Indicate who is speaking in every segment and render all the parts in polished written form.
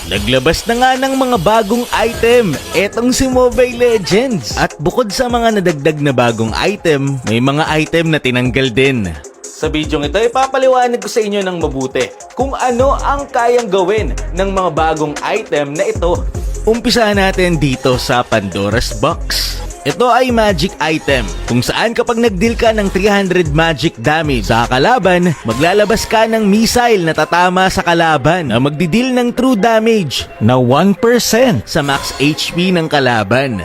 Speaker 1: Naglabas na nga ng mga bagong item, etong si Mobile Legends. At bukod sa mga nadagdag na bagong item, may mga item na tinanggal din. Sa bidyong ito, ipapaliwanag ko sa inyo ng mabuti kung ano ang kayang gawin ng mga bagong item na ito. Umpisahan natin dito sa Pandora's Box. Ito ay magic item kung saan kapag nag-deal ka ng 300 magic damage sa kalaban, maglalabas ka ng missile na tatama sa kalaban na magdi-deal ng true damage na 1% sa max HP ng kalaban.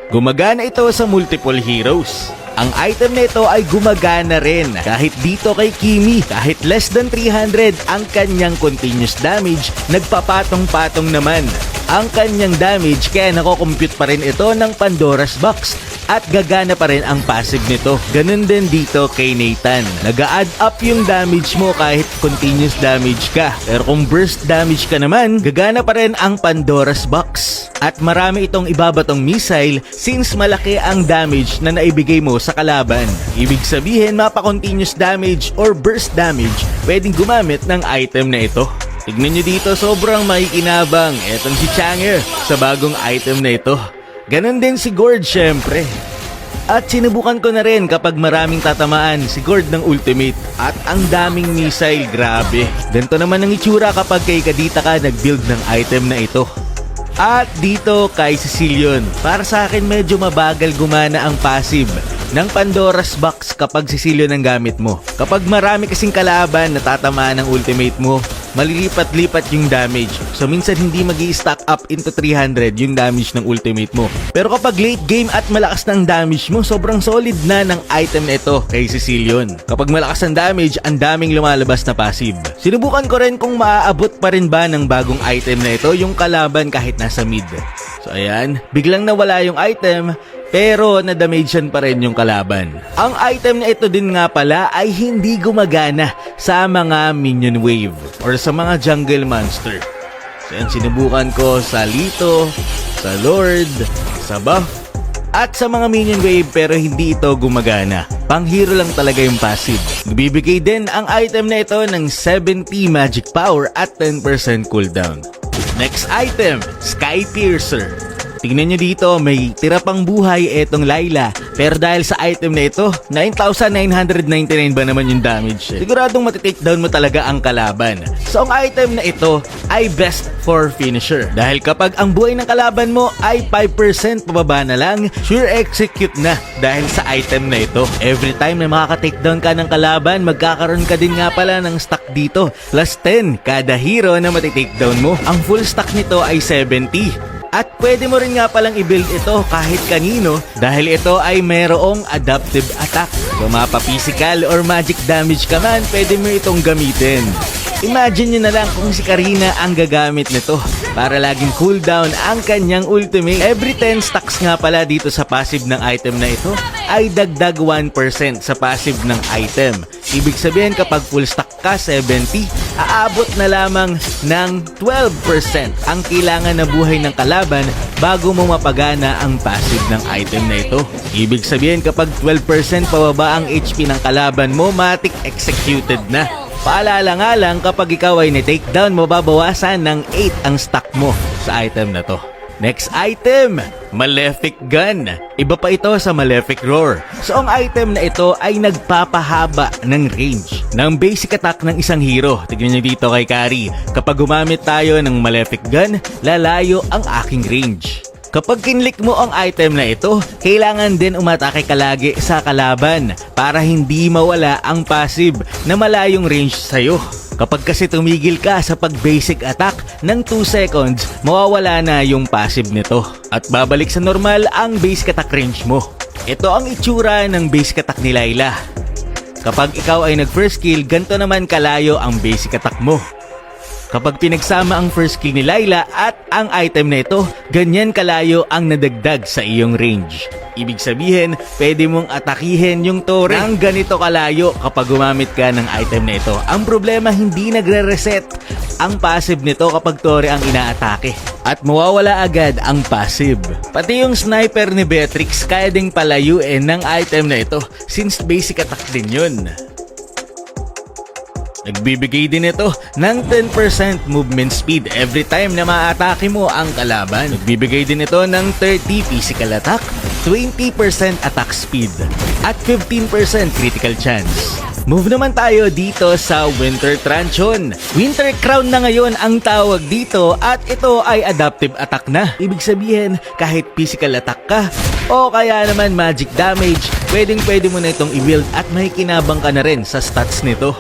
Speaker 1: Gumagana ito sa multiple heroes. Ang item na ito ay gumagana rin kahit dito kay Kimi. Kahit less than 300 ang kanyang continuous damage, nagpapatong-patong naman ang kanyang damage kaya nako-compute pa rin ito ng Pandora's Box at gagana pa rin ang passive nito. Ganun din dito kay Nathan. Nag-a-add up yung damage mo kahit continuous damage ka. Pero kung burst damage ka naman, gagana pa rin ang Pandora's Box. At marami itong ibabatong missile since malaki ang damage na naibigay mo sa kalaban. Ibig sabihin, mapa-continuous damage or burst damage, pwedeng gumamit ng item na ito. Tignan nyo dito, sobrang makikinabang etong si Changer sa bagong item na ito. Ganon din si Gord syempre. At sinubukan ko na rin kapag maraming tatamaan si Gord ng ultimate. At ang daming missile, grabe. Ganito naman ang itsura kapag kay Kadita ka nag-build ng item na ito. At dito kay Cecilion, para sa akin medyo mabagal gumana ang passive ng Pandora's Box kapag Cecilion ang gamit mo. Kapag marami kasing kalaban na tatamaan ng ultimate mo, malilipat-lipat yung damage. So minsan hindi magi-stack up into 300 yung damage ng ultimate mo. Pero kapag late game at malakas ng damage mo, sobrang solid na ng item na ito kay Cecilion. Kapag malakas ang damage, ang daming lumalabas na passive. Sinubukan ko rin kung maaabot pa rin ba ng bagong item na ito yung kalaban kahit nasa mid. So ayan, biglang nawala yung item, pero na-damagean pa rin yung kalaban. Ang item na ito din nga pala ay hindi gumagana sa mga minion wave or sa mga jungle monster. So yan, sinubukan ko sa Lito, sa Lord, sa buff, at sa mga minion wave pero hindi ito gumagana. Pang hero lang talaga yung passive. Nagbibigay din ang item na ito ng 70 magic power at 10% cooldown. Next item, Sky Piercer. Tingnan nyo dito, may tira pang buhay etong Layla. Pero dahil sa item na ito, 9,999 ba naman yung damage? Siguradong matitake-down mo talaga ang kalaban. So ang item na ito ay best for finisher. Dahil kapag ang buhay ng kalaban mo ay 5% pababa na lang, sure execute na dahil sa item na ito. Every time na makaka-takedown ka ng kalaban, magkakaroon ka din nga pala ng stack dito. Plus 10 kada hero na matitakedown mo. Ang full stack nito ay 70. At pwede mo rin nga palang i-build ito kahit kanino dahil ito ay mayroong adaptive attack. Kung mapa-physical or magic damage ka man, pwede mo itong gamitin. Imagine nyo na lang kung si Karina ang gagamit nito para laging cooldown ang kanyang ultimate. Every 10 stacks nga pala dito sa passive ng item na ito ay dagdag 1% sa passive ng item. Ibig sabihin kapag full stack ka 70, aabot na lamang ng 12% ang kailangan na buhay ng kalaban bago mo mapagana ang passive ng item na ito. Ibig sabihin kapag 12% pababa ang HP ng kalaban mo, matik executed na. Paalala nga lang kapag ikaw ay na-takedown mo, babawasan ng 8 ang stack mo sa item na to. Next item, Malefic Gun. Iba pa ito sa Malefic Roar. So ang item na ito ay nagpapahaba ng range ng basic attack ng isang hero. Tignan nyo dito kay Kari. Kapag gumamit tayo ng Malefic Gun, lalayo ang aking range. Kapag kinlik mo ang item na ito, kailangan din umatake ka lagi sa kalaban para hindi mawala ang passive na malayong range sa'yo. Kapag kasi tumigil ka sa pag-basic attack ng 2 seconds, mawawala na yung passive nito at babalik sa normal ang basic attack range mo. Ito ang itsura ng basic attack ni Layla. Kapag ikaw ay nag-first kill, ganito naman kalayo ang basic attack mo. Kapag pinagsama ang first kill ni Layla at ang item na ito, ganyan kalayo ang nadagdag sa iyong range. Ibig sabihin, pwede mong atakihin yung Tore ng ganito kalayo kapag gumamit ka ng item na ito. Ang problema, hindi nagre-reset ang passive nito kapag Tore ang inaatake. At mawawala agad ang passive. Pati yung sniper ni Beatrix kaya ding palayuin ng item na ito since basic attack din yun. Nagbibigay din ito ng 10% movement speed every time na maatake mo ang kalaban. Nagbibigay din ito ng 30 physical attack, 20% attack speed, at 15% critical chance. Move naman tayo dito sa Winter Truncheon. Winter Crown na ngayon ang tawag dito at ito ay adaptive attack na. Ibig sabihin, kahit physical attack ka o kaya naman magic damage, pwedeng pwede mo na itong i-build at may kinabang ka na rin sa stats nito.